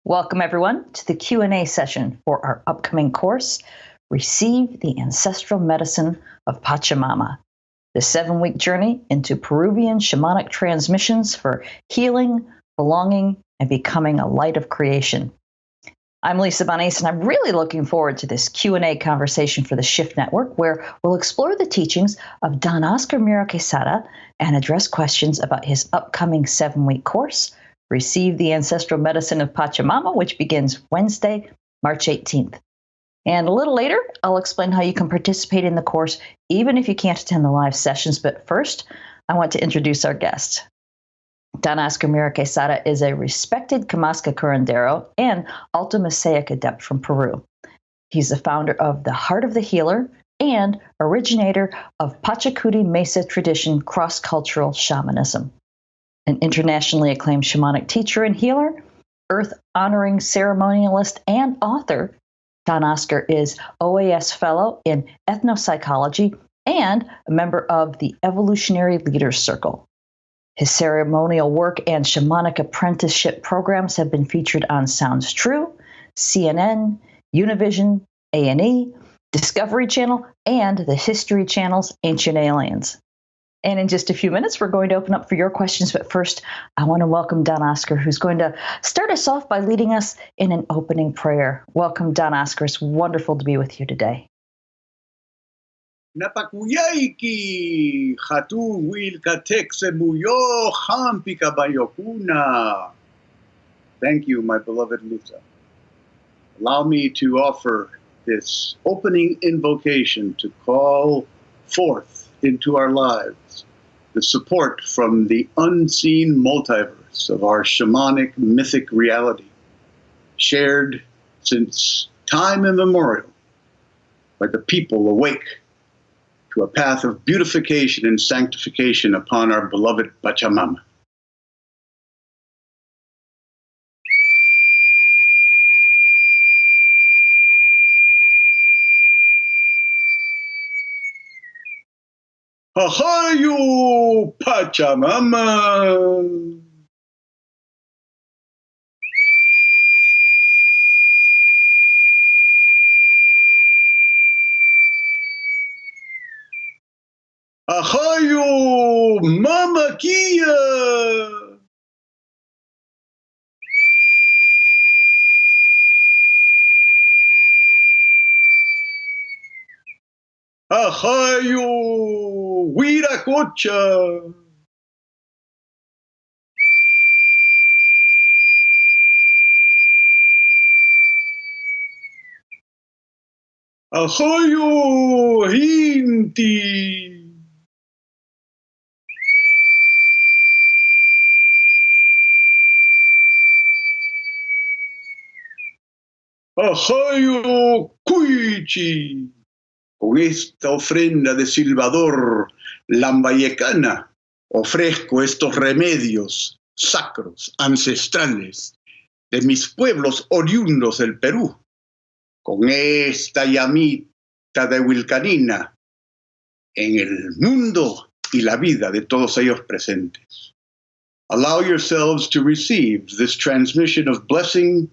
Welcome, everyone, to the Q&A session for our upcoming course, Receive the Ancestral Medicine of Pachamama, the 7-week journey into Peruvian shamanic transmissions for healing, belonging, and becoming a light of creation. I'm Lisa Bonis, and I'm really looking forward to this Q&A conversation for the Shift Network, where we'll explore the teachings of Don Oscar Miro-Quesada and address questions about his upcoming 7-week course, Receive the Ancestral Medicine of Pachamama, which begins Wednesday, March 18th. And a little later, I'll explain how you can participate in the course, even if you can't attend the live sessions. But first, I want to introduce our guest. Don Oscar Miro-Quesada is a respected Camasca curandero and Alto Mosaic adept from Peru. He's the founder of the Heart of the Healer and originator of Pachacuti Mesa tradition cross-cultural shamanism. An internationally acclaimed shamanic teacher and healer, earth-honoring ceremonialist, and author, Don Oscar is OAS Fellow in Ethnopsychology and a member of the Evolutionary Leaders Circle. His ceremonial work and shamanic apprenticeship programs have been featured on Sounds True, CNN, Univision, A&E, Discovery Channel, and the History Channel's Ancient Aliens. And in just a few minutes, we're going to open up for your questions. But first, I want to welcome Don Oscar, who's going to start us off by leading us in an opening prayer. Welcome, Don Oscar. It's wonderful to be with you today. Napakuyaiki, hatu wilkatekse muyo hampika bayokuna. Thank you, my beloved Lisa. Allow me to offer this opening invocation to call forth into our lives the support from the unseen multiverse of our shamanic mythic reality, shared since time immemorial by the people awake to a path of beautification and sanctification upon our beloved Pachamama. Ahayo Pachamama! Ahayo Mama Kia! Ahayo Wiracocha! Ahayo Hinti! Ahayo Cuichi! Con esta ofrenda de silbador lambayecana, ofrezco estos remedios sacros, ancestrales, de mis pueblos oriundos del Perú. Con esta llamita de Wilcanina, en el mundo y la vida de todos ellos presentes. Allow yourselves to receive this transmission of blessing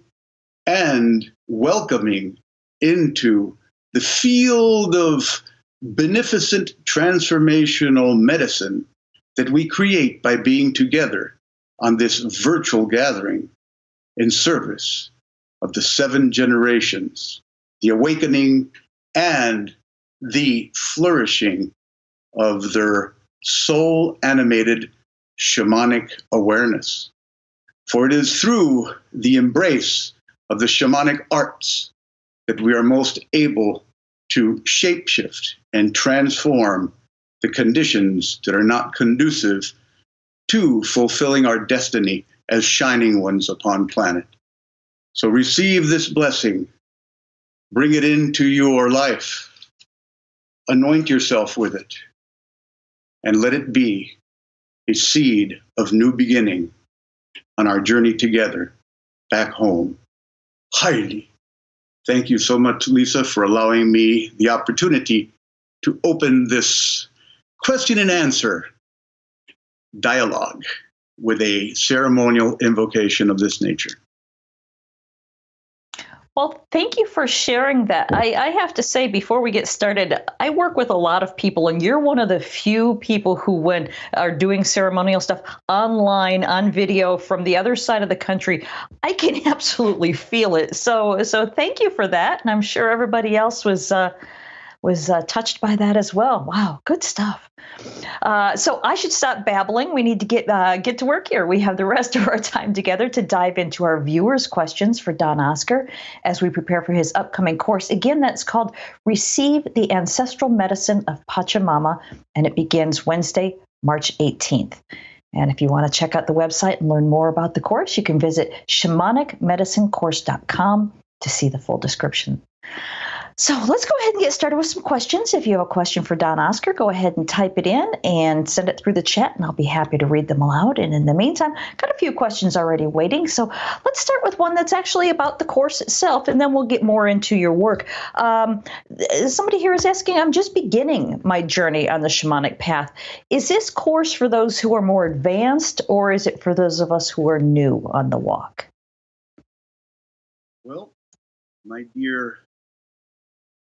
and welcoming into the field of beneficent transformational medicine that we create by being together on this virtual gathering in service of the 7 generations, the awakening and the flourishing of their soul-animated shamanic awareness. For it is through the embrace of the shamanic arts that we are most able to shapeshift and transform the conditions that are not conducive to fulfilling our destiny as shining ones upon planet. So receive this blessing, bring it into your life, anoint yourself with it, and let it be a seed of new beginning on our journey together back home. Highly. Thank you so much, Lisa, for allowing me the opportunity to open this question and answer dialogue with a ceremonial invocation of this nature. Well, thank you for sharing that. I have to say, before we get started, I work with a lot of people, and you're one of the few people who, when are doing ceremonial stuff online on video from the other side of the country, I can absolutely feel it. So thank you for that, and I'm sure everybody else was touched by that as well. Wow, good stuff. So I should stop babbling. We need to get to work here. We have the rest of our time together to dive into our viewers' questions for Don Oscar as we prepare for his upcoming course. Again, that's called Receive the Ancestral Medicine of Pachamama, and it begins Wednesday, March 18th. And if you want to check out the website and learn more about the course, you can visit shamanicmedicinecourse.com to see the full description. So let's go ahead and get started with some questions. If you have a question for Don Oscar, go ahead and type it in and send it through the chat, and I'll be happy to read them aloud. And in the meantime, got a few questions already waiting. So let's start with one that's actually about the course itself, and then we'll get more into your work. Somebody here is asking, I'm just beginning my journey on the shamanic path. Is this course for those who are more advanced, or is it for those of us who are new on the walk? Well, my dear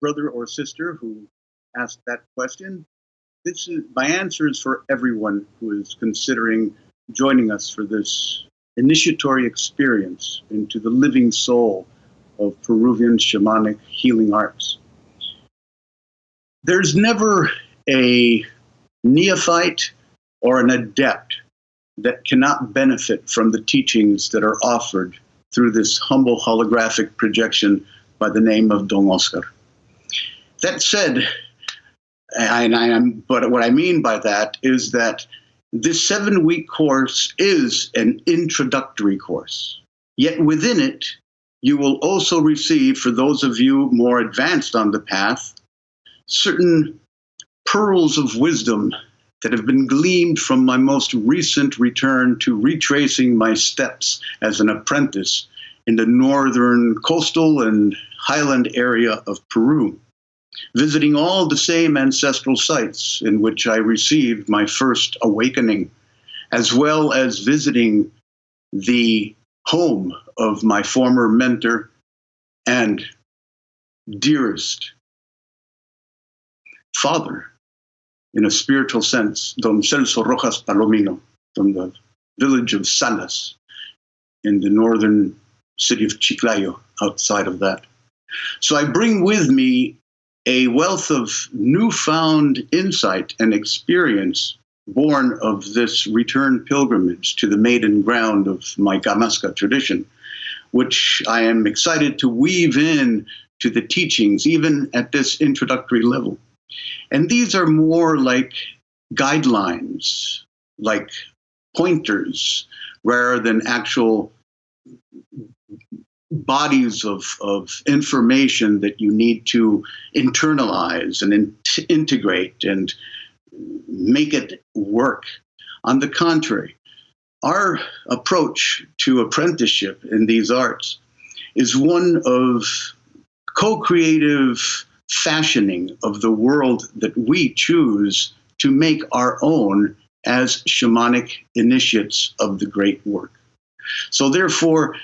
brother or sister who asked that question, my answer is for everyone who is considering joining us for this initiatory experience into the living soul of Peruvian shamanic healing arts. There's never a neophyte or an adept that cannot benefit from the teachings that are offered through this humble holographic projection by the name of Don Oscar. That said, but what I mean by that is that this 7-week course is an introductory course. Yet within it, you will also receive, for those of you more advanced on the path, certain pearls of wisdom that have been gleaned from my most recent return to retracing my steps as an apprentice in the northern coastal and highland area of Peru, visiting all the same ancestral sites in which I received my first awakening, as well as visiting the home of my former mentor and dearest father, in a spiritual sense, Don Celso Rojas Palomino, from the village of Salas in the northern city of Chiclayo, outside of that. So I bring with me a wealth of newfound insight and experience born of this return pilgrimage to the maiden ground of my Gamasca tradition, which I am excited to weave in to the teachings, even at this introductory level. And these are more like guidelines, like pointers, rather than actual bodies of information that you need to internalize and integrate and make it work. On the contrary, our approach to apprenticeship in these arts is one of co-creative fashioning of the world that we choose to make our own as shamanic initiates of the great work. So therefore,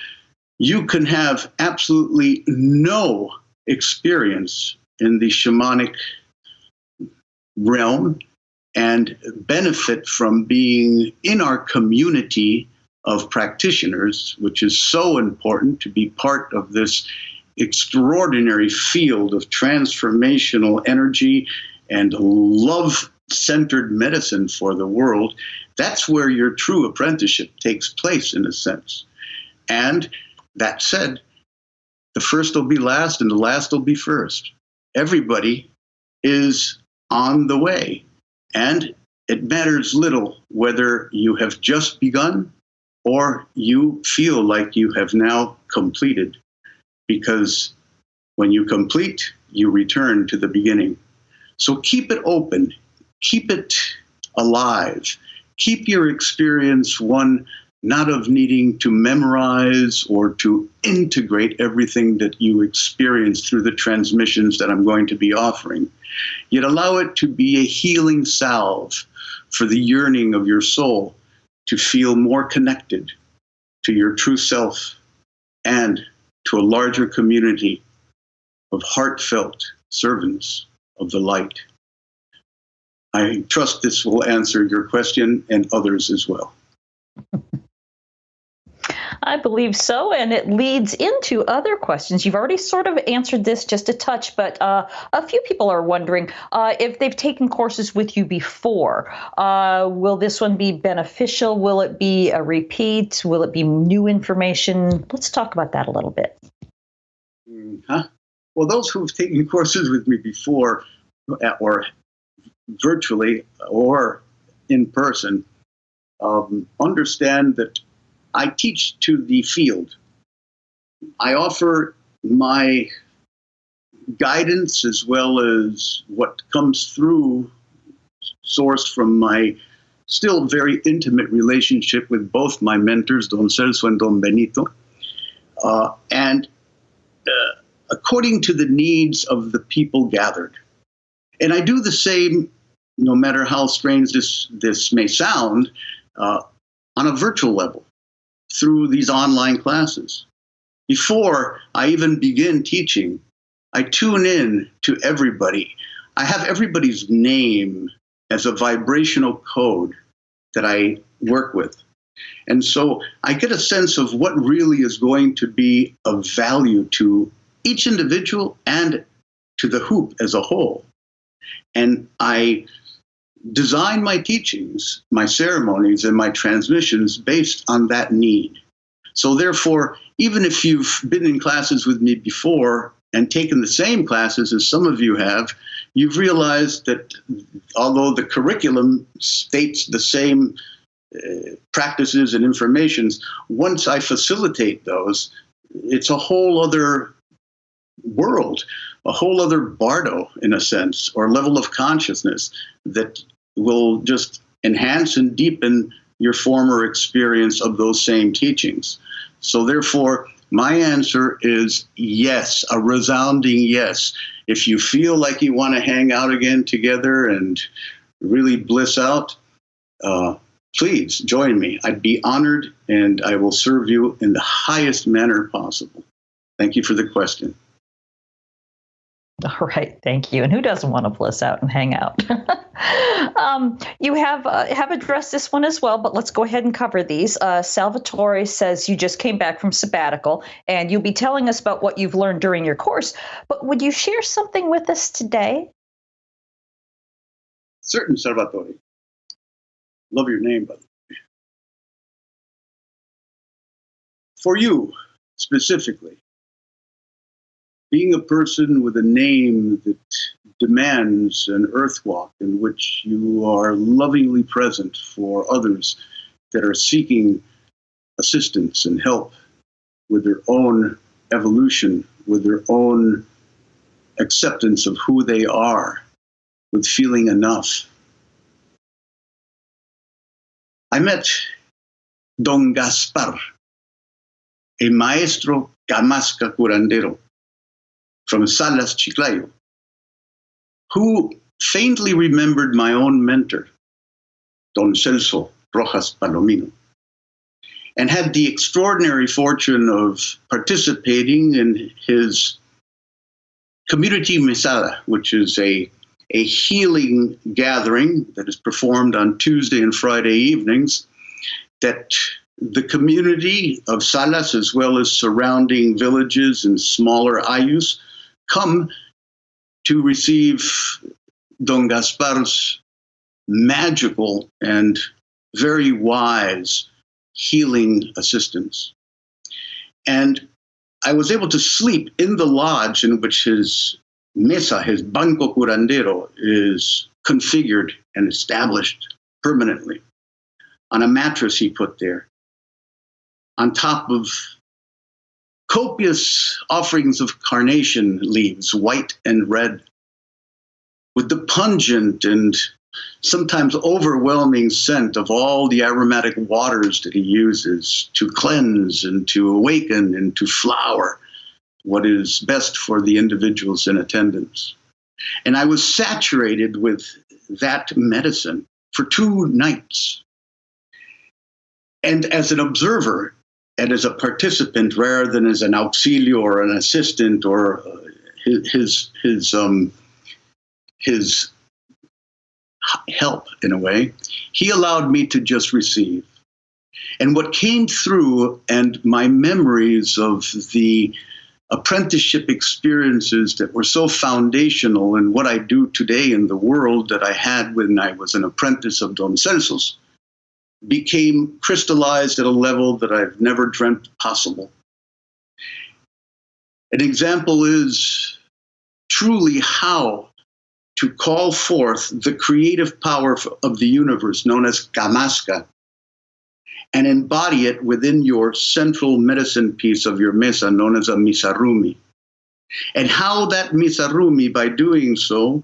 you can have absolutely no experience in the shamanic realm and benefit from being in our community of practitioners, which is so important to be part of this extraordinary field of transformational energy and love-centered medicine for the world. That's where your true apprenticeship takes place, in a sense. And that said, the first will be last and the last will be first. Everybody is on the way. And it matters little whether you have just begun or you feel like you have now completed. Because when you complete, you return to the beginning. So keep it open, keep it alive, keep your experience one not of needing to memorize or to integrate everything that you experience through the transmissions that I'm going to be offering. Yet allow it to be a healing salve for the yearning of your soul to feel more connected to your true self and to to a larger community of heartfelt servants of the light. I trust this will answer your question and others as well. I believe so, and it leads into other questions. You've already sort of answered this just a touch, but a few people are wondering if they've taken courses with you before. Will this one be beneficial? Will it be a repeat? Will it be new information? Let's talk about that a little bit. Well, those who've taken courses with me before, or virtually or in person, understand that I teach to the field. I offer my guidance as well as what comes through, sourced from my still very intimate relationship with both my mentors, Don Celso and Don Benito, and according to the needs of the people gathered. And I do the same, no matter how strange this may sound, on a virtual level, through these online classes. Before I even begin teaching, I tune in to everybody. I have everybody's name as a vibrational code that I work with. And so I get a sense of what really is going to be of value to each individual and to the hoop as a whole. And I design my teachings, my ceremonies, and my transmissions based on that need. So therefore, even if you've been in classes with me before and taken the same classes as some of you have, you've realized that although the curriculum states the same practices and informations, once I facilitate those, it's a whole other world, a whole other bardo, in a sense, or level of consciousness that will just enhance and deepen your former experience of those same teachings. So therefore, my answer is yes, a resounding yes. If you feel like you want to hang out again together and really bliss out, please join me. I'd be honored, and I will serve you in the highest manner possible. Thank you for the question. All right, thank you. And who doesn't want to bliss out and hang out? You have addressed this one as well, but let's go ahead and cover these. Salvatore says you just came back from sabbatical, and you'll be telling us about what you've learned during your course. But would you share something with us today? Certain, Salvatore. Love your name, by the way. For you, specifically, being a person with a name that demands an earthwalk in which you are lovingly present for others that are seeking assistance and help with their own evolution, with their own acceptance of who they are, with feeling enough. I met Don Gaspar, a maestro camasca curandero from Salas, Chiclayo, who faintly remembered my own mentor, Don Celso Rojas Palomino, and had the extraordinary fortune of participating in his Community Mesada, which is a healing gathering that is performed on Tuesday and Friday evenings, that the community of Salas, as well as surrounding villages and smaller ayllus, come to receive Don Gaspar's magical and very wise healing assistance. And I was able to sleep in the lodge in which his mesa, his banco curandero, is configured and established permanently, on a mattress he put there, on top of copious offerings of carnation leaves, white and red, with the pungent and sometimes overwhelming scent of all the aromatic waters that he uses to cleanse and to awaken and to flower what is best for the individuals in attendance. And I was saturated with that medicine for 2 nights. And as an observer, and as a participant rather than as an auxilio or an assistant or his help in a way. He allowed me to just receive. And what came through, and my memories of the apprenticeship experiences that were so foundational in what I do today in the world that I had when I was an apprentice of Don Celso's, became crystallized at a level that I've never dreamt possible. An example is truly how to call forth the creative power of the universe, known as Kamaska, and embody it within your central medicine piece of your mesa, known as a misarumi. And how that misarumi, by doing so,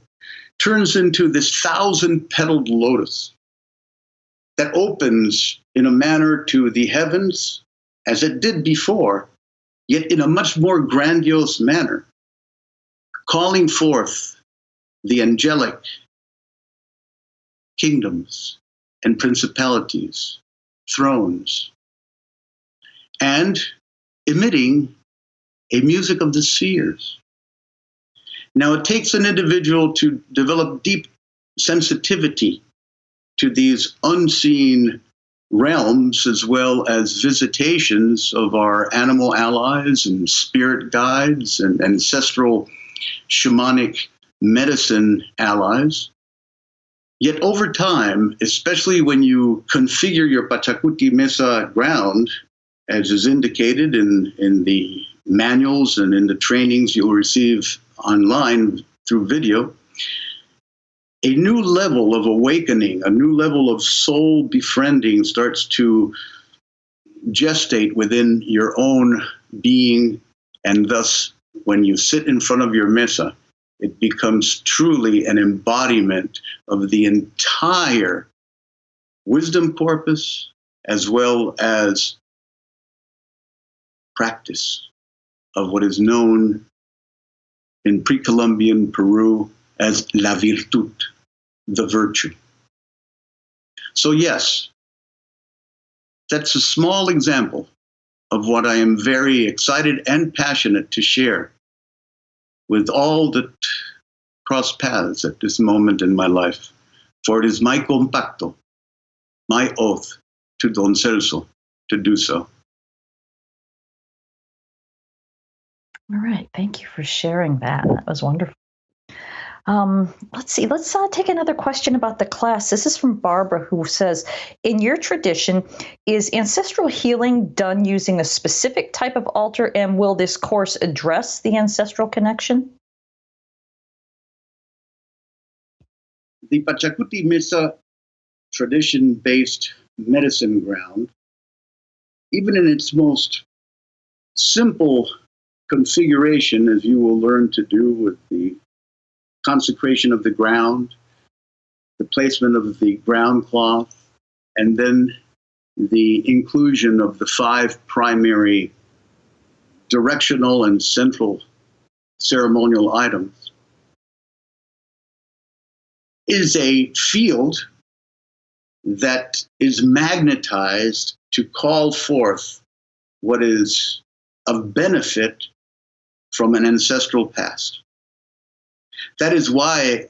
turns into this 1,000-petaled lotus that opens in a manner to the heavens, as it did before, yet in a much more grandiose manner, calling forth the angelic kingdoms and principalities, thrones, and emitting a music of the spheres. Now, it takes an individual to develop deep sensitivity to these unseen realms, as well as visitations of our animal allies and spirit guides and ancestral shamanic medicine allies. Yet over time, especially when you configure your Pachacuti Mesa ground, as is indicated in the manuals and in the trainings you'll receive online through video, a new level of awakening, a new level of soul befriending starts to gestate within your own being, and thus, when you sit in front of your mesa, it becomes truly an embodiment of the entire wisdom corpus, as well as practice of what is known in pre-Columbian Peru as la virtud, the virtue. So yes, that's a small example of what I am very excited and passionate to share with all that cross paths at this moment in my life. For it is my compacto, my oath to Don Celso to do so. All right. Thank you for sharing that. That was wonderful. Let's see. Let's take another question about the class. This is from Barbara, who says, in your tradition, is ancestral healing done using a specific type of altar, and will this course address the ancestral connection? The Pachacuti Mesa tradition-based medicine ground, even in its most simple configuration, as you will learn to do with the consecration of the ground, the placement of the ground cloth, and then the inclusion of the 5 primary directional and central ceremonial items, is a field that is magnetized to call forth what is of benefit from an ancestral past. That is why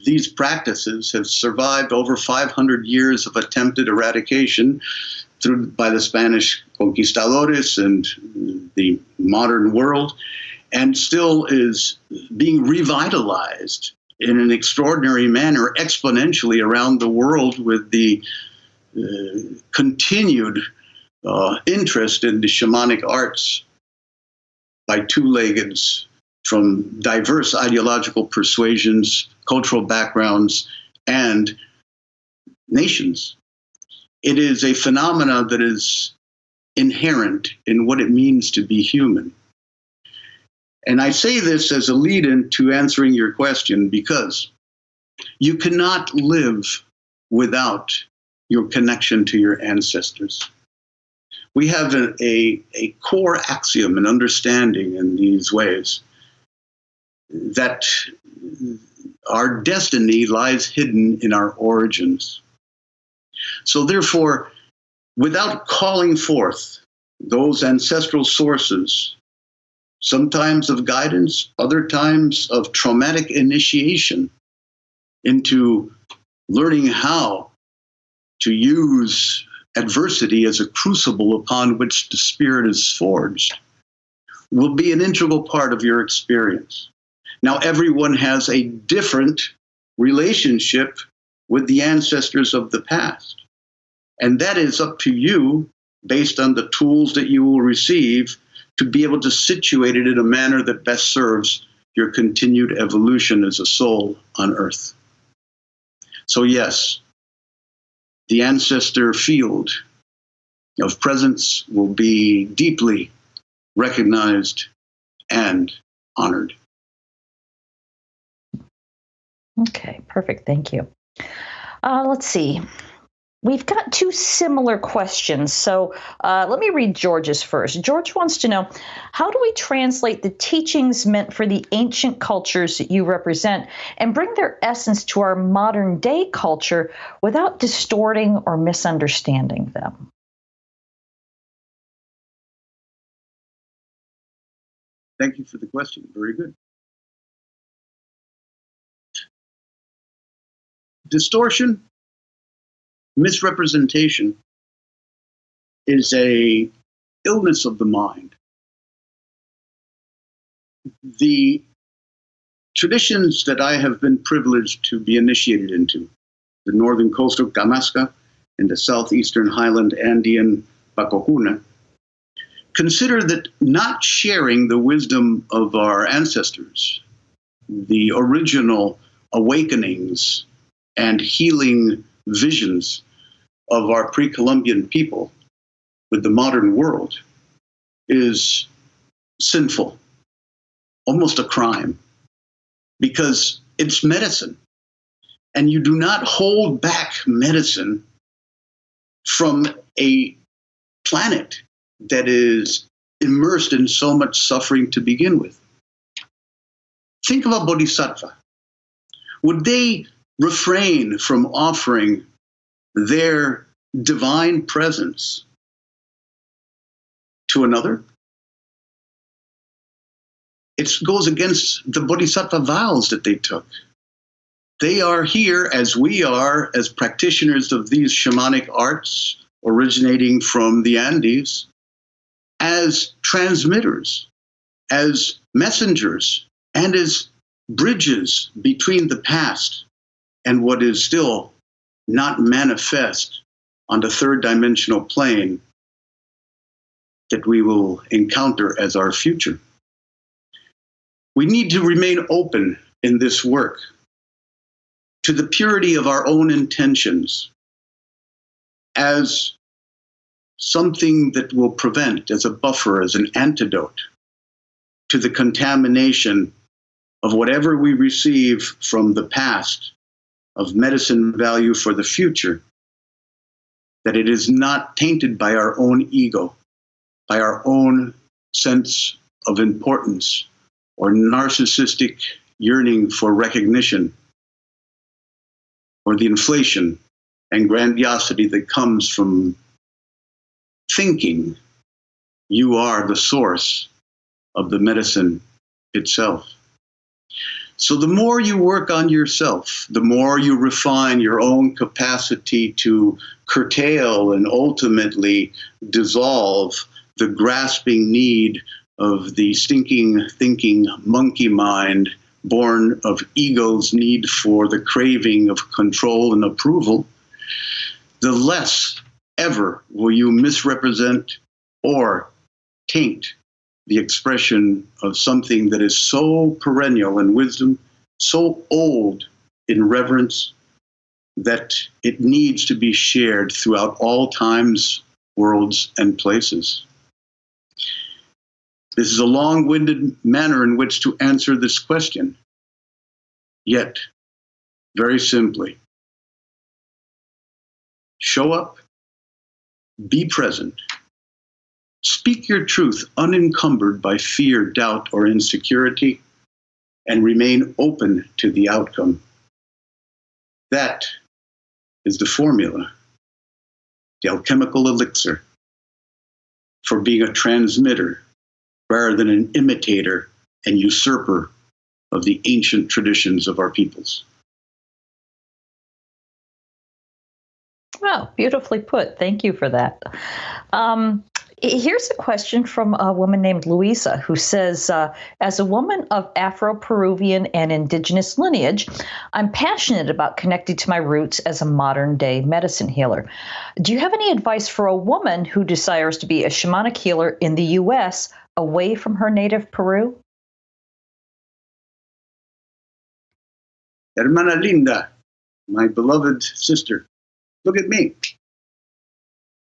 these practices have survived over 500 years of attempted eradication by the Spanish conquistadores and the modern world, and still is being revitalized in an extraordinary manner exponentially around the world with the continued interest in the shamanic arts by two-leggeds from diverse ideological persuasions, cultural backgrounds, and nations. It is a phenomenon that is inherent in what it means to be human. And I say this as a lead-in to answering your question, because you cannot live without your connection to your ancestors. We have a core axiom and understanding in these ways that our destiny lies hidden in our origins. So therefore, without calling forth those ancestral sources, sometimes of guidance, other times of traumatic initiation into learning how to use adversity as a crucible upon which the spirit is forged, will be an integral part of your experience. Now, everyone has a different relationship with the ancestors of the past. And that is up to you, based on the tools that you will receive, to be able to situate it in a manner that best serves your continued evolution as a soul on earth. So yes, the ancestor field of presence will be deeply recognized and honored. Okay, perfect. Thank you. Let's see. We've got two similar questions. So let me read George's first. George wants to know, how do we translate the teachings meant for the ancient cultures that you represent and bring their essence to our modern day culture without distorting or misunderstanding them? Thank you for the question. Very good. Distortion, misrepresentation is a illness of the mind. The traditions that I have been privileged to be initiated into, the northern coastal Damasca and the southeastern highland Andean Pacocuna, consider that not sharing the wisdom of our ancestors, the original awakenings and healing visions of our pre-Columbian people with the modern world, is sinful, almost a crime, because it's medicine. And you do not hold back medicine from a planet that is immersed in so much suffering to begin with. Think of a bodhisattva. Would they refrain from offering their divine presence to another? It goes against the bodhisattva vows that they took. They are here, as we are, as practitioners of these shamanic arts originating from the Andes, as transmitters, as messengers, and as bridges between the past and what is still not manifest on the third dimensional plane that we will encounter as our future. We need to remain open in this work to the purity of our own intentions as something that will prevent, as a buffer, as an antidote to the contamination of whatever we receive from the past of medicine value for the future, that it is not tainted by our own ego, by our own sense of importance or narcissistic yearning for recognition, or the inflation and grandiosity that comes from thinking you are the source of the medicine itself. So the more you work on yourself, the more you refine your own capacity to curtail and ultimately dissolve the grasping need of the stinking, thinking monkey mind born of ego's need for the craving of control and approval, the less ever will you misrepresent or taint the expression of something that is so perennial in wisdom, so old in reverence, that it needs to be shared throughout all times, worlds, and places. This is a long-winded manner in which to answer this question. Yet, very simply, show up, be present, speak your truth unencumbered by fear, doubt, or insecurity, and remain open to the outcome. That is the formula, the alchemical elixir for being a transmitter rather than an imitator and usurper of the ancient traditions of our peoples. Well, beautifully put. Thank you for that. Here's a question from a woman named Louisa who says, as a woman of Afro-Peruvian and indigenous lineage, I'm passionate about connecting to my roots as a modern day medicine healer. Do you have any advice for a woman who desires to be a shamanic healer in the U.S. away from her native Peru? Hermana linda, my beloved sister, look at me.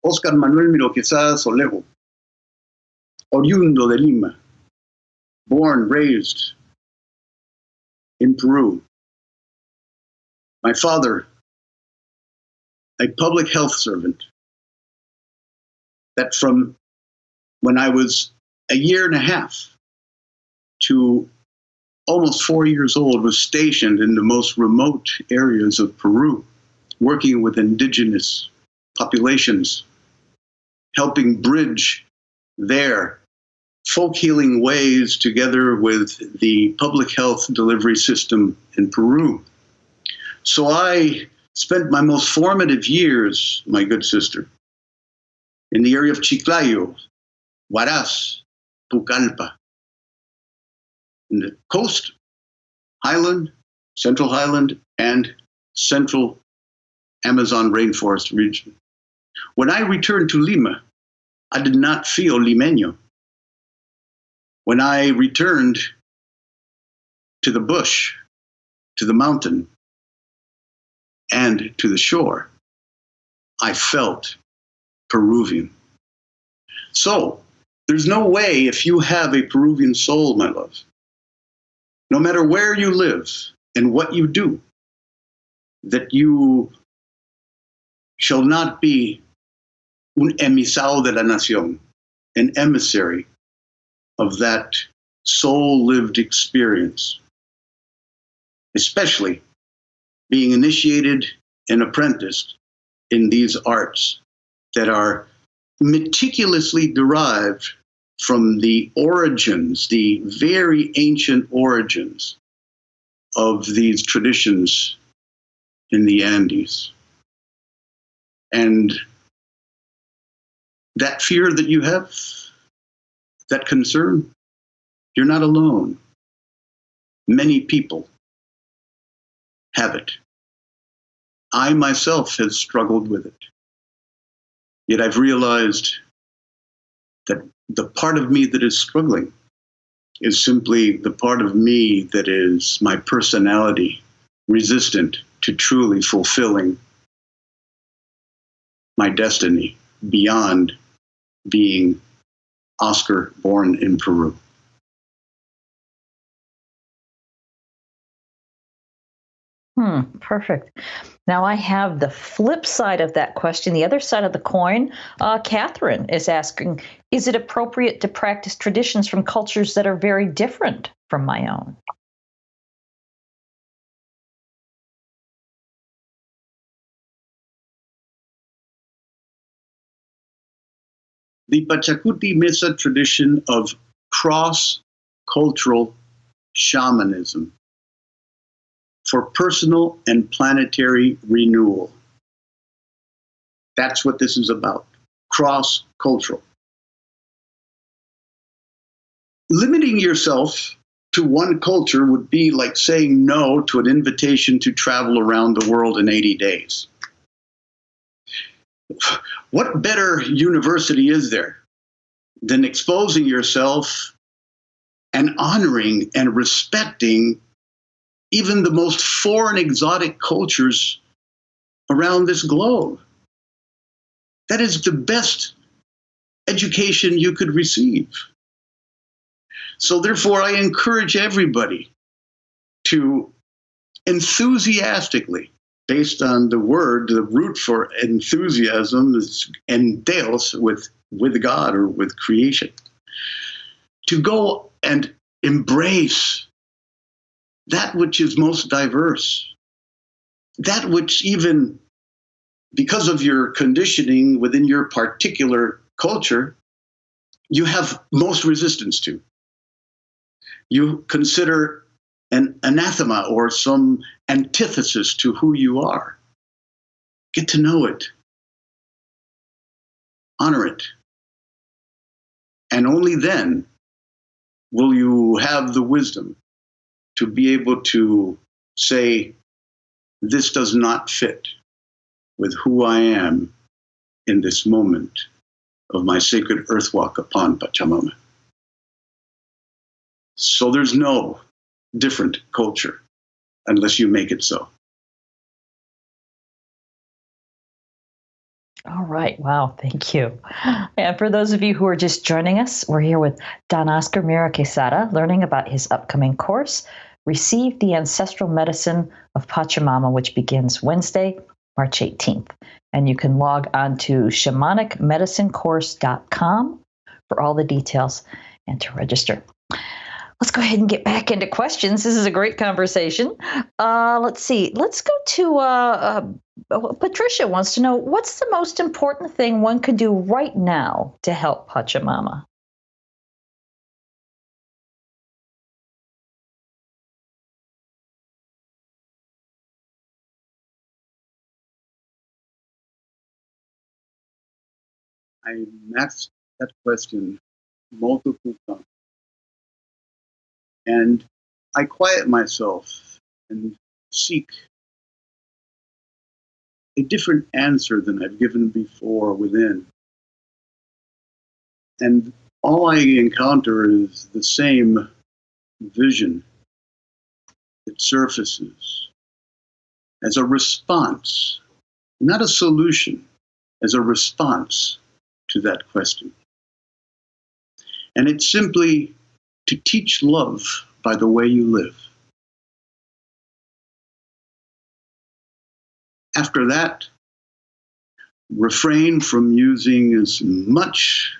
Oscar Manuel Miro-Quesada Solejo, oriundo de Lima, born, raised in Peru. My father, a public health servant, that from when I was a year and a half to almost 4 years old was stationed in the most remote areas of Peru, working with indigenous populations, helping bridge their folk healing ways together with the public health delivery system in Peru. So I spent my most formative years, my good sister, in the area of Chiclayo, Huaraz, Pucallpa, in the coast, highland, central highland, and central Amazon rainforest region. When I returned to Lima, I did not feel limeño. When I returned to the bush, to the mountain, and to the shore, I felt Peruvian. So, there's no way, if you have a Peruvian soul, my love, no matter where you live and what you do, that you shall not be un emisao de la nación, an emissary of that soul-lived experience, especially being initiated and apprenticed in these arts that are meticulously derived from the origins, the very ancient origins of these traditions in the Andes. And that fear that you have, that concern, you're not alone. Many people have it. I myself have struggled with it. Yet I've realized that the part of me that is struggling is simply the part of me that is my personality, resistant to truly fulfilling my destiny beyond being Oscar born in Peru. Perfect. Now I have the flip side of that question, the other side of the coin. Catherine is asking, is it appropriate to practice traditions from cultures that are very different from my own? The Pachacuti Mesa tradition of cross-cultural shamanism for personal and planetary renewal. That's what this is about, cross-cultural. Limiting yourself to one culture would be like saying no to an invitation to travel around the world in 80 days. What better university is there than exposing yourself and honoring and respecting even the most foreign, exotic cultures around this globe? That is the best education you could receive. So therefore, I encourage everybody to enthusiastically, based on the word, the root for enthusiasm is entheos, with God or with creation, to go and embrace that which is most diverse, that which even because of your conditioning within your particular culture, you have most resistance to. You consider an anathema or some antithesis to who you are. Get to know it. Honor it. And only then will you have the wisdom to be able to say, this does not fit with who I am in this moment of my sacred earth walk upon Pachamama. So there's no different culture unless you make it so. All right. Wow. Thank you. And for those of you who are just joining us, we're here with Don Oscar Miro-Quesada, learning about his upcoming course, Receive the Ancestral Medicine of Pachamama, which begins Wednesday, March 18th. And you can log on to shamanicmedicinecourse.com for all the details and to register. Let's go ahead and get back into questions. This is a great conversation. Let's see. Let's go to Patricia wants to know, what's the most important thing one could do right now to help Pachamama? I asked that question multiple times. And I quiet myself and seek a different answer than I've given before within. And all I encounter is the same vision that surfaces as a response, not a solution, as a response to that question. And it's simply to teach love by the way you live. After that, refrain from using as much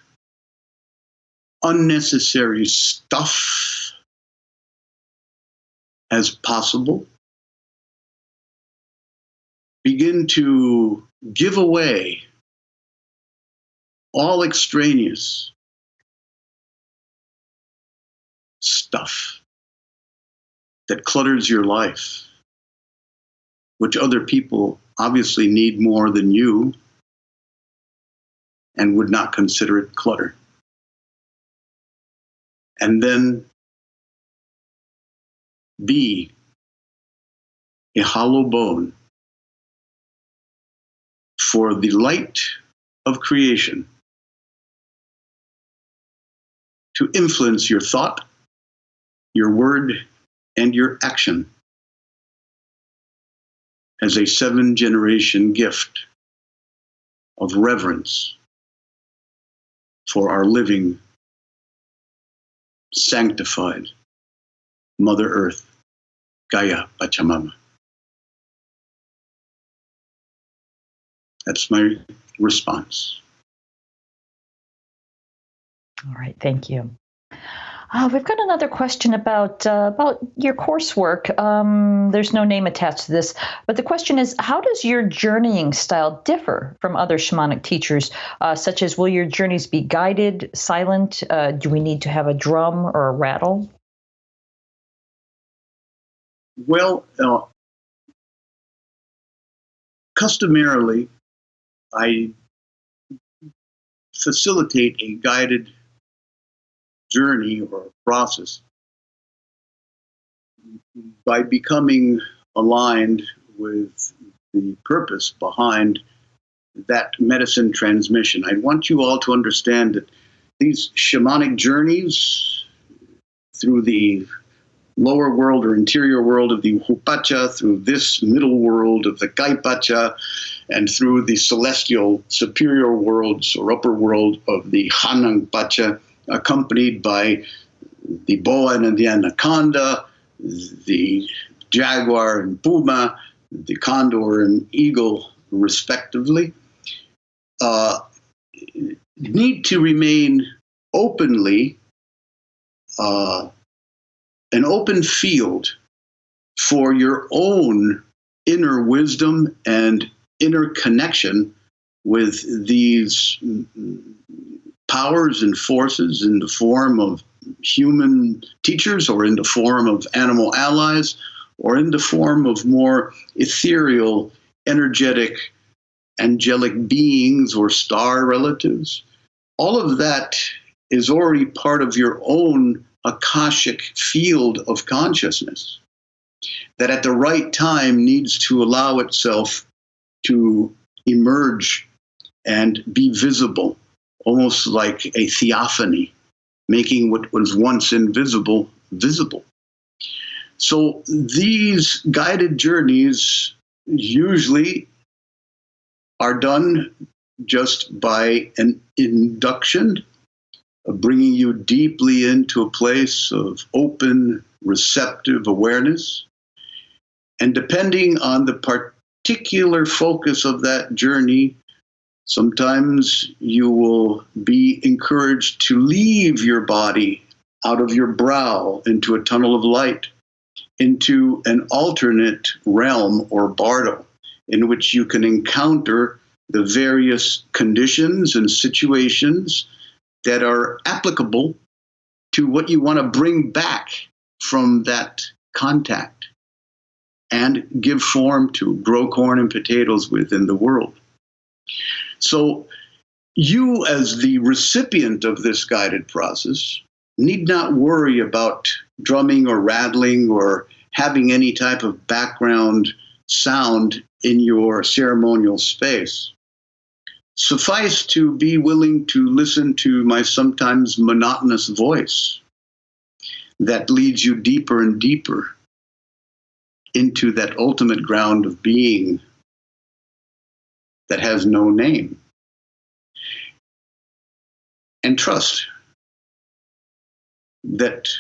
unnecessary stuff as possible. Begin to give away all extraneous stuff that clutters your life, which other people obviously need more than you and would not consider it clutter. And then be a hollow bone for the light of creation to influence your thought, your word, and your action as a 7-generation gift of reverence for our living, sanctified Mother Earth, Gaia Pachamama. That's my response. All right, thank you. We've got another question about your coursework. There's no name attached to this, but the question is, how does your journeying style differ from other shamanic teachers, such as will your journeys be guided, silent? Do we need to have a drum or a rattle? Well, customarily, I facilitate a guided journey or process by becoming aligned with the purpose behind that medicine transmission. I want you all to understand that these shamanic journeys through the lower world or interior world of the Hupacha, through this middle world of the Kaipacha, and through the celestial superior worlds or upper world of the Hanang Pacha, accompanied by the boa and the anaconda, the jaguar and puma, the condor and eagle, respectively, need to remain openly an open field for your own inner wisdom and inner connection with these powers and forces in the form of human teachers or in the form of animal allies or in the form of more ethereal, energetic, angelic beings or star relatives. All of that is already part of your own Akashic field of consciousness that at the right time needs to allow itself to emerge and be visible, almost like a theophany, making what was once invisible visible. So these guided journeys usually are done just by an induction, of bringing you deeply into a place of open, receptive awareness. And depending on the particular focus of that journey, sometimes you will be encouraged to leave your body out of your brow into a tunnel of light, into an alternate realm or bardo, in which you can encounter the various conditions and situations that are applicable to what you want to bring back from that contact and give form to, grow corn and potatoes within the world. So you, as the recipient of this guided process, need not worry about drumming or rattling or having any type of background sound in your ceremonial space. Suffice to be willing to listen to my sometimes monotonous voice that leads you deeper and deeper into that ultimate ground of being that has no name. And trust that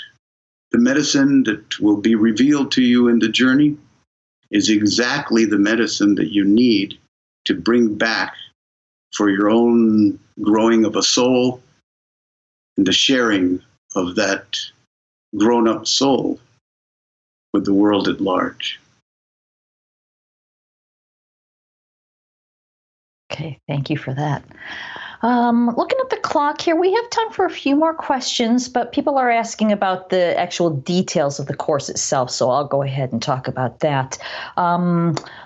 the medicine that will be revealed to you in the journey is exactly the medicine that you need to bring back for your own growing of a soul and the sharing of that grown-up soul with the world at large. Okay, thank you for that. Looking at the clock here, we have time for a few more questions, but people are asking about the actual details of the course itself, so I'll go ahead and talk about that.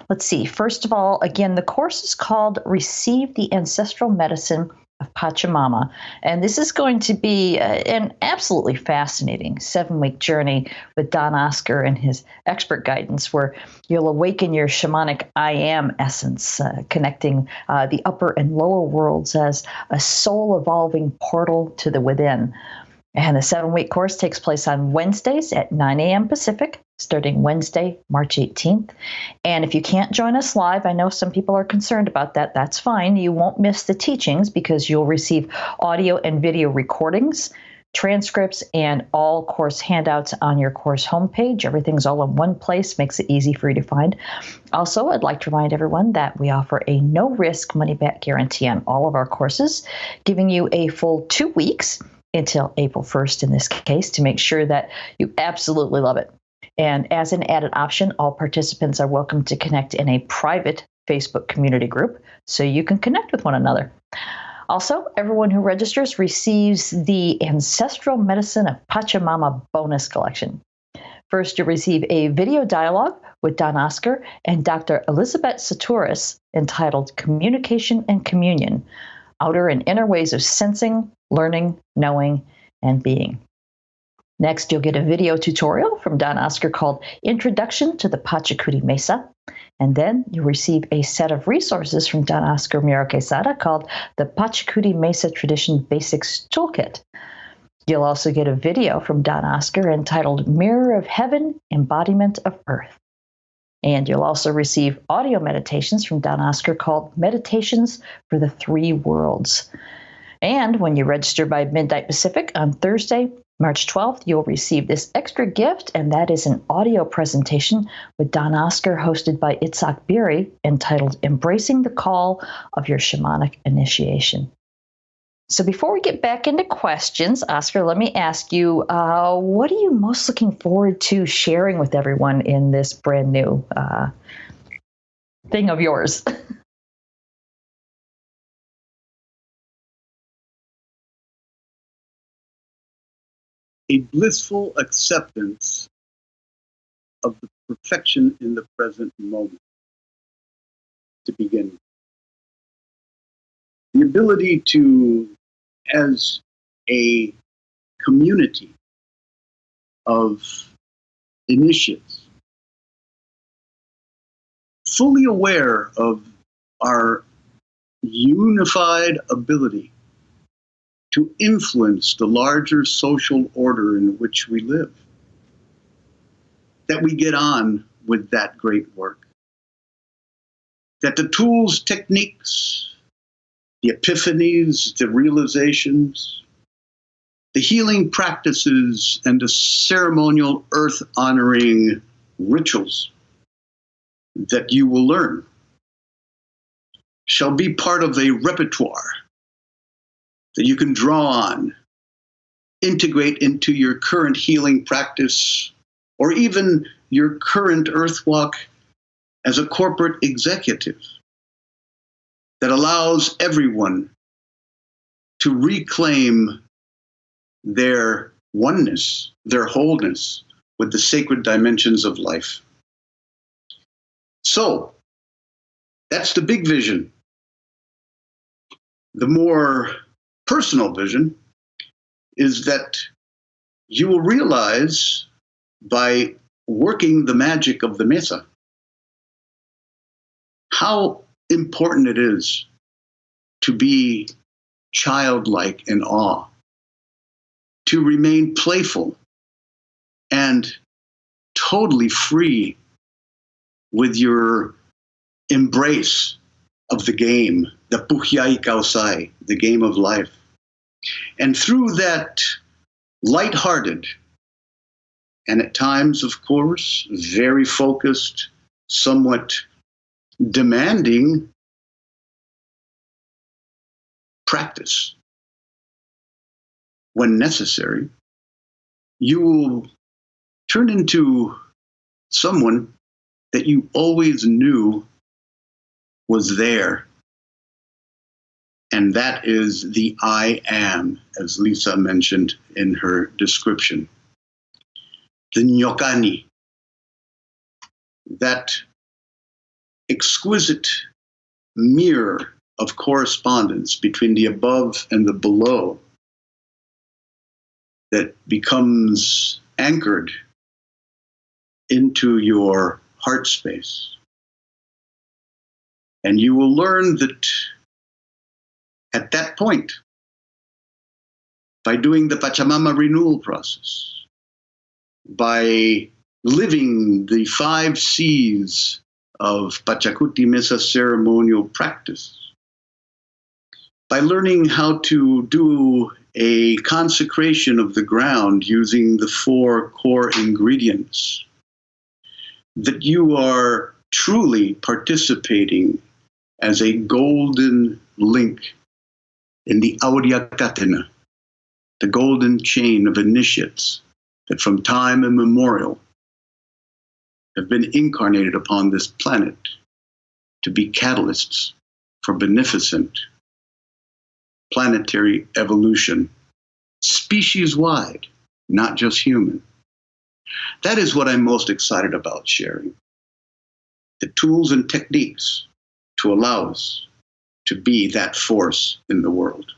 Let's see. First of all, again, the course is called Receive the Ancestral Medicine of Pachamama, and this is going to be an absolutely fascinating 7-week journey with Don Oscar and his expert guidance, where you'll awaken your shamanic I am essence, connecting the upper and lower worlds as a soul evolving portal to the within. And the 7-week course takes place on Wednesdays at 9 a.m. Pacific, starting Wednesday, March 18th. And if you can't join us live, I know some people are concerned about that. That's fine. You won't miss the teachings because you'll receive audio and video recordings, transcripts, and all course handouts on your course homepage. Everything's all in one place, makes it easy for you to find. Also, I'd like to remind everyone that we offer a no-risk money-back guarantee on all of our courses, giving you a full 2 weeks until April 1st in this case to make sure that you absolutely love it. And as an added option, all participants are welcome to connect in a private Facebook community group so you can connect with one another. Also, everyone who registers receives the Ancestral Medicine of Pachamama bonus collection. First, you'll receive a video dialogue with Don Oscar and Dr. Elizabeth Saturis entitled Communication and Communion, Outer and Inner Ways of Sensing, Learning, Knowing, and Being. Next, you'll get a video tutorial from Don Oscar called Introduction to the Pachacuti Mesa. And then you'll receive a set of resources from Don Oscar Miro-Quesada called the Pachacuti Mesa Tradition Basics Toolkit. You'll also get a video from Don Oscar entitled Mirror of Heaven, Embodiment of Earth. And you'll also receive audio meditations from Don Oscar called Meditations for the Three Worlds. And when you register by midnight Pacific on Thursday, March 12th, you'll receive this extra gift, and that is an audio presentation with Don Oscar hosted by Itzhak Beery entitled Embracing the Call of Your Shamanic Initiation. So before we get back into questions, Oscar, let me ask you, what are you most looking forward to sharing with everyone in this brand new thing of yours? a blissful acceptance of the perfection in the present moment to begin with. The ability to, as a community of initiates, fully aware of our unified ability to influence the larger social order in which we live, that we get on with that great work. That the tools, techniques, the epiphanies, the realizations, the healing practices, and the ceremonial earth-honoring rituals that you will learn shall be part of a repertoire that you can draw on, integrate into your current healing practice, or even your current earthwalk as a corporate executive that allows everyone to reclaim their oneness, their wholeness with the sacred dimensions of life. So, that's the big vision. The more personal vision is that you will realize by working the magic of the mesa how important it is to be childlike in awe, to remain playful and totally free with your embrace of the game, the puhyai kausai, the game of life. And through that lighthearted, and at times, of course, very focused, somewhat demanding practice, when necessary, you will turn into someone that you always knew was there. And that is the I am, as Lisa mentioned in her description. The Nyokani, that exquisite mirror of correspondence between the above and the below that becomes anchored into your heart space. And you will learn that at that point, by doing the Pachamama renewal process, by living the 5 C's of Pachacuti Mesa ceremonial practice, by learning how to do a consecration of the ground using the 4 core ingredients, that you are truly participating as a golden link in the Aurea Catena, the golden chain of initiates that from time immemorial have been incarnated upon this planet to be catalysts for beneficent planetary evolution, species-wide, not just human. That is what I'm most excited about sharing. The tools and techniques to allow us to be that force in the world.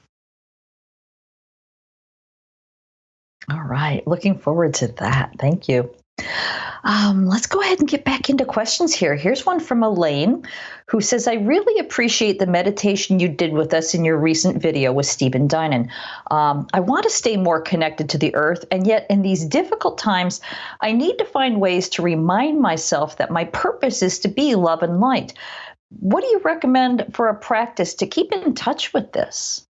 All right. Looking forward to that. Thank you. Let's go ahead and get back into questions here. Here's one from Elaine, who says, I really appreciate the meditation you did with us in your recent video with Stephen Dinan. I want to stay more connected to the earth, and yet in these difficult times, I need to find ways to remind myself that my purpose is to be love and light. What do you recommend for a practice to keep in touch with this?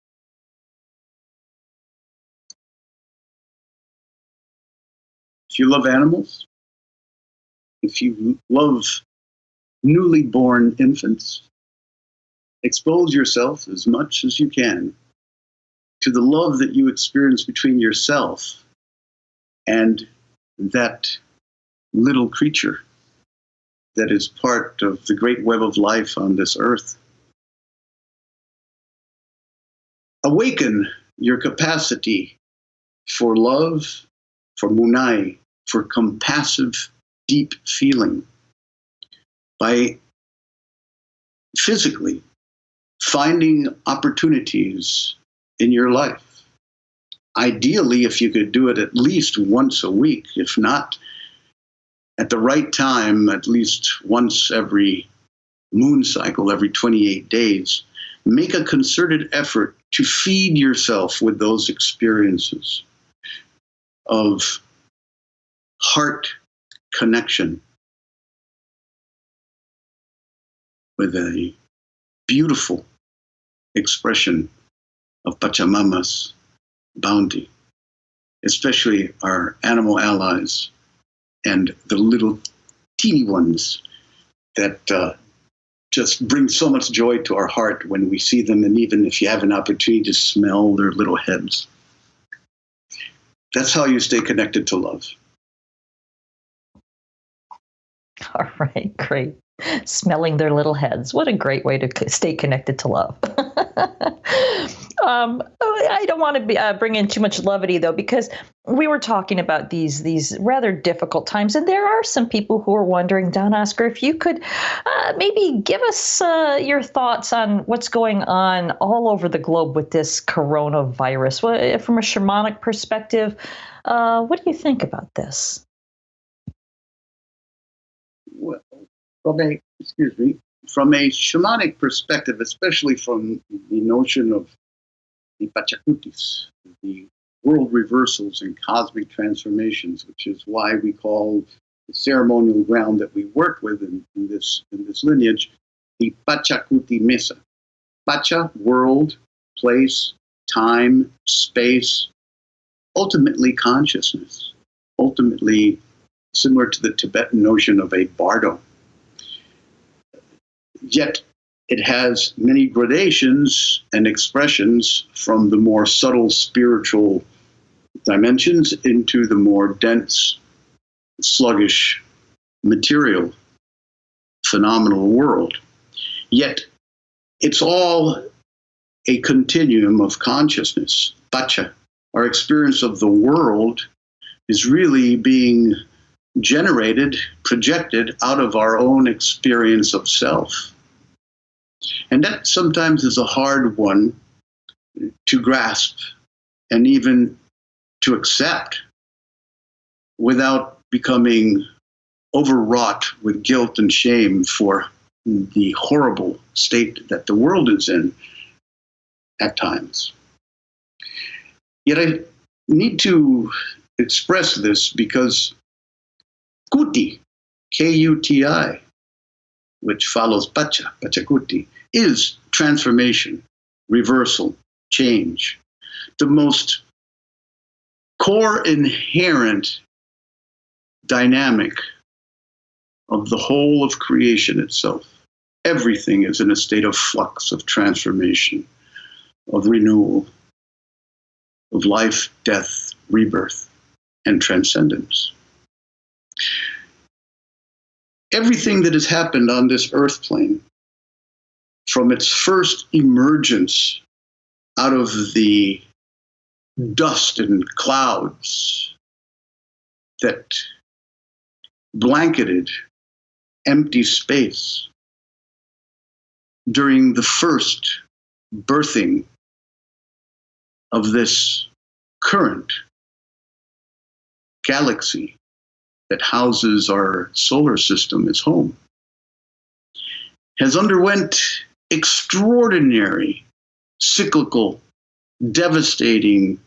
If you love animals, if you love newly born infants, expose yourself as much as you can to the love that you experience between yourself and that little creature that is part of the great web of life on this earth. Awaken your capacity for love for munai, for compassive, deep feeling, by physically finding opportunities in your life. Ideally, if you could do it at least once a week, if not at the right time, at least once every moon cycle, every 28 days, make a concerted effort to feed yourself with those experiences of heart connection with a beautiful expression of Pachamama's bounty, especially our animal allies and the little teeny ones that just bring so much joy to our heart when we see them, and even if you have an opportunity to smell their little heads. That's how you stay connected to love. All right, great. Smelling their little heads. What a great way to stay connected to love. I don't want to bring in too much levity, though, because we were talking about these rather difficult times, and there are some people who are wondering, Don Oscar, if you could maybe give us your thoughts on what's going on all over the globe with this coronavirus. From a shamanic perspective, what do you think about this? Well, from a shamanic perspective, especially from the notion of the Pachacutis, the world reversals and cosmic transformations, which is why we call the ceremonial ground that we work with in this lineage the Pachacuti Mesa. Pacha, world, place, time, space, ultimately consciousness, ultimately similar to the Tibetan notion of a bardo. Yet it has many gradations and expressions from the more subtle spiritual dimensions into the more dense, sluggish, material, phenomenal world. Yet it's all a continuum of consciousness. Pacha, our experience of the world, is really being generated, projected out of our own experience of self. And that sometimes is a hard one to grasp and even to accept without becoming overwrought with guilt and shame for the horrible state that the world is in at times. Yet I need to express this because Kuti, K-U-T-I, which follows Pacha, Pachacuti, is transformation, reversal, change. The most core inherent dynamic of the whole of creation itself. Everything is in a state of flux, of transformation, of renewal, of life, death, rebirth, and transcendence. Everything that has happened on this earth plane, from its first emergence out of the dust and clouds that blanketed empty space during the first birthing of this current galaxy that houses our solar system, its home, has underwent extraordinary, cyclical, devastating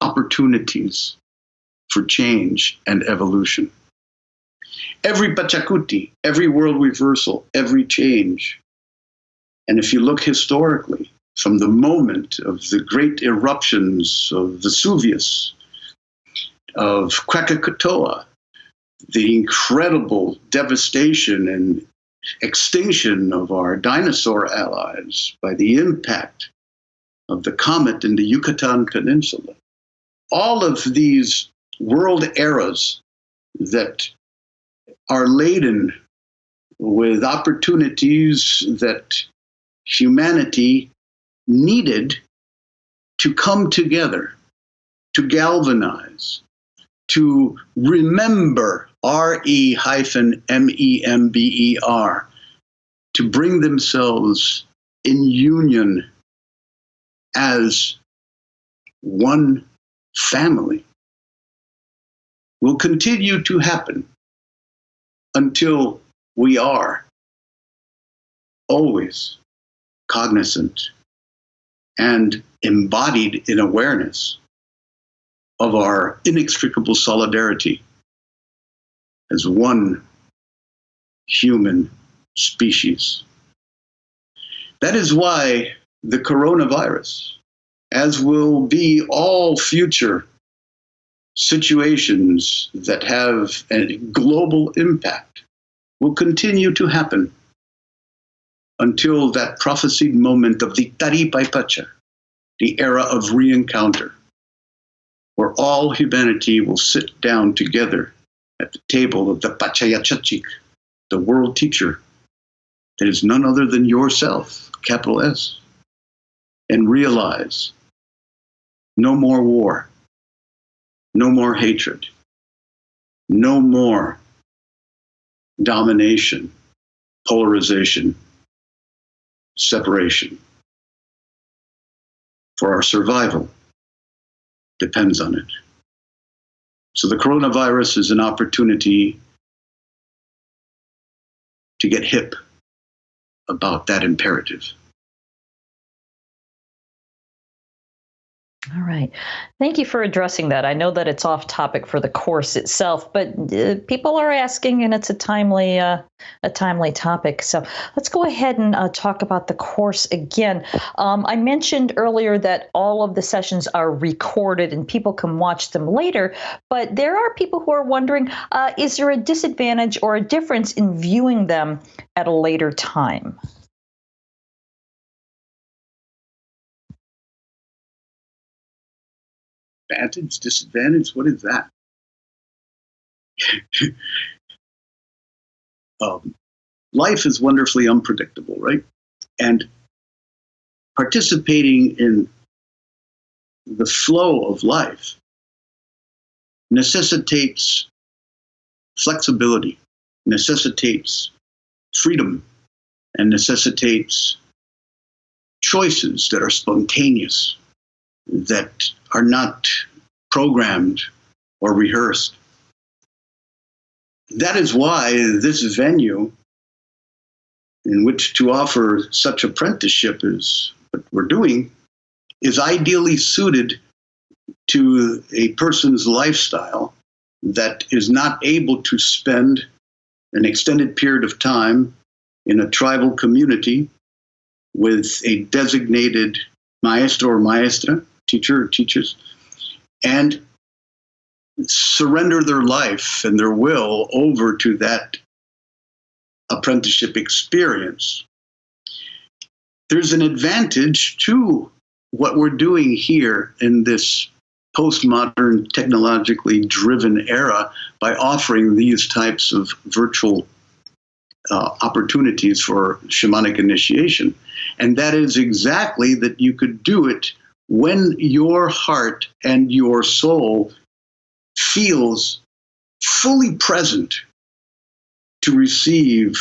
opportunities for change and evolution. Every Pachacuti, every world reversal, every change. And if you look historically, from the moment of the great eruptions of Vesuvius, of Krakatoa, the incredible devastation and extinction of our dinosaur allies by the impact of the comet in the Yucatan Peninsula. All of these world eras that are laden with opportunities that humanity needed to come together, to galvanize, to remember, RE-MEMBER, to bring themselves in union as one family, will continue to happen until we are always cognizant and embodied in awareness of our inextricable solidarity as one human species. That is why the coronavirus, as will be all future situations that have a global impact, will continue to happen until that prophesied moment of the Taripaypacha, the era of re-encounter, where all humanity will sit down together at the table of the Pachayachachik, the world teacher, that is none other than yourself, capital S, and realize no more war, no more hatred, no more domination, polarization, separation. For our survival depends on it. So the coronavirus is an opportunity to get hip about that imperative. All right. Thank you for addressing that. I know that it's off topic for the course itself, but people are asking, and it's a timely topic. So let's go ahead and talk about the course again. I mentioned earlier that all of the sessions are recorded and people can watch them later, but there are people who are wondering, is there a disadvantage or a difference in viewing them at a later time? Advantage, disadvantage, what is that? Life is wonderfully unpredictable, right? And participating in the flow of life necessitates flexibility, necessitates freedom, and necessitates choices that are spontaneous, that are not programmed or rehearsed. That is why this venue in which to offer such apprenticeship as what we're doing is ideally suited to a person's lifestyle that is not able to spend an extended period of time in a tribal community with a designated maestro or maestra, teacher or teachers, and surrender their life and their will over to that apprenticeship experience. There's an advantage to what we're doing here in this postmodern, technologically driven era by offering these types of virtual opportunities for shamanic initiation. And that is exactly that you could do it when your heart and your soul feels fully present to receive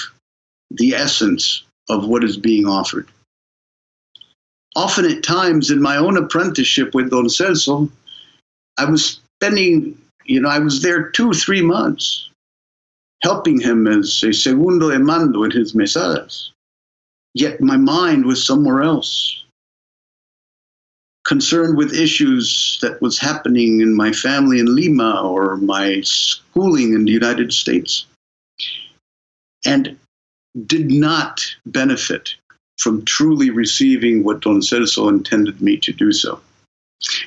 the essence of what is being offered. Often at times in my own apprenticeship with Don Celso, I was spending, I was there 2-3 months helping him as a segundo de mando in his mesadas. Yet my mind was somewhere else, concerned with issues that was happening in my family in Lima or my schooling in the United States, and did not benefit from truly receiving what Don Celso intended me to do so.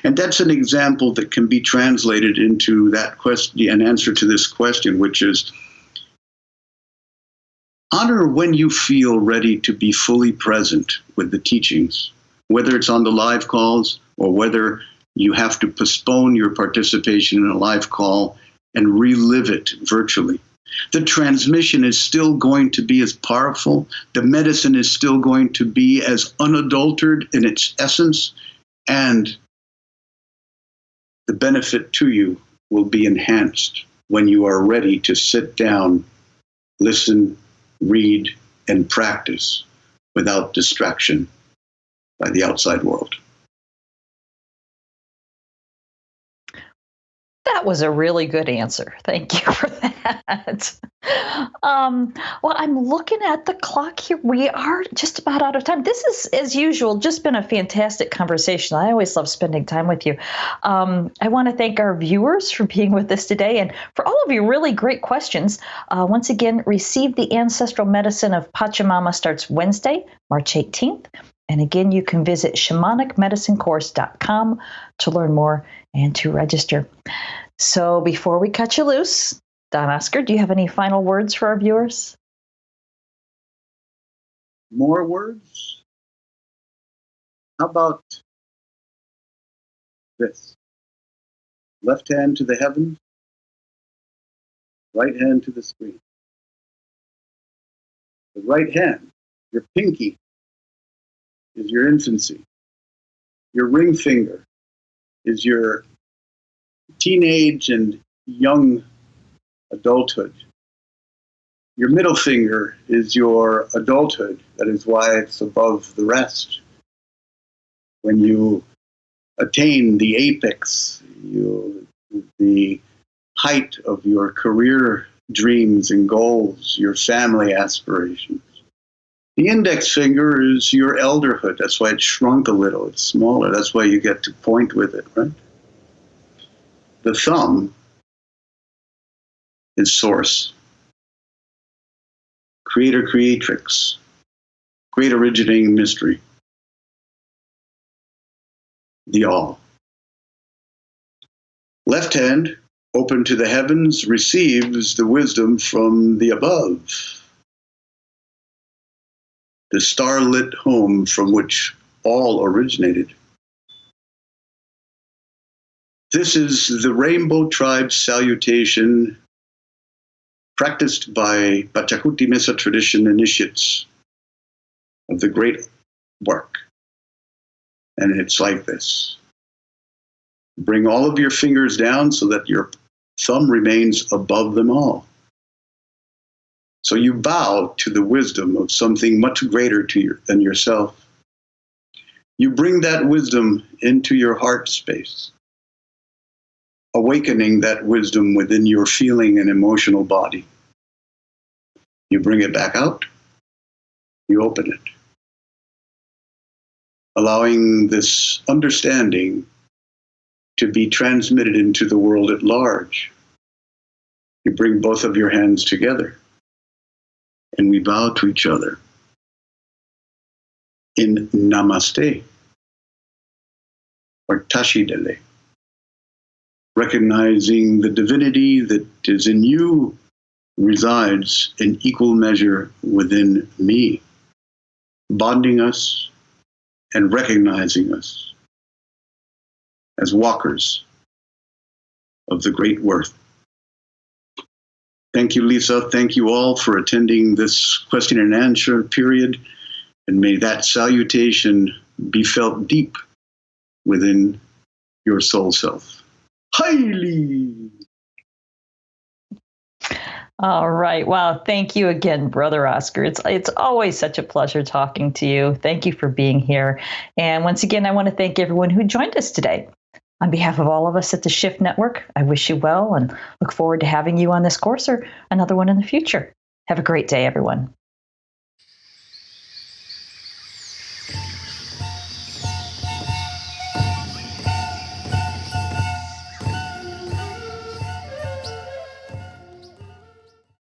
And that's an example that can be translated into that question, an answer to this question, which is honor when you feel ready to be fully present with the teachings, whether it's on the live calls or whether you have to postpone your participation in a live call and relive it virtually. The transmission is still going to be as powerful. The medicine is still going to be as unadulterated in its essence, and the benefit to you will be enhanced when you are ready to sit down, listen, read, and practice without distraction by the outside world. That was a really good answer. Thank you for that. Well, I'm looking at the clock here. We are just about out of time. This is, as usual, just been a fantastic conversation. I always love spending time with you. I want to thank our viewers for being with us today and for all of your really great questions. Once again, Receive the Ancestral Medicine of Pachamama starts Wednesday, March 18th. And again, you can visit shamanicmedicinecourse.com to learn more and to register. So before we cut you loose, Don Oscar, do you have any final words for our viewers? More words? How about this? Left hand to the heavens, right hand to the screen. The right hand, your pinky, is your infancy. Your ring finger is your teenage and young adulthood. Your middle finger is your adulthood. That is why it's above the rest. When you attain the apex, the height of your career dreams and goals, your family aspirations. The index finger is your elderhood. That's why it shrunk a little. It's smaller. That's why you get to point with it, right? The thumb is source. Creator, creatrix. Great originating mystery. The all. Left hand, open to the heavens, receives the wisdom from the above. The starlit home from which all originated. This is the Rainbow Tribe salutation practiced by Pachacuti Mesa tradition initiates of the great work. And it's like this. Bring all of your fingers down so that your thumb remains above them all. So you bow to the wisdom of something much greater than yourself. You bring that wisdom into your heart space, awakening that wisdom within your feeling and emotional body. You bring it back out, you open it, allowing this understanding to be transmitted into the world at large. You bring both of your hands together, and we bow to each other in Namaste or Tashidele, recognizing the divinity that is in you resides in equal measure within me, bonding us and recognizing us as walkers of the great worth. Thank you, Lisa. Thank you all for attending this question and answer period. And may that salutation be felt deep within your soul self. Highly. All right. Wow. Thank you again, Brother Oscar. It's always such a pleasure talking to you. Thank you for being here. And once again, I want to thank everyone who joined us today. On behalf of all of us at the Shift Network, I wish you well and look forward to having you on this course or another one in the future. Have a great day, everyone.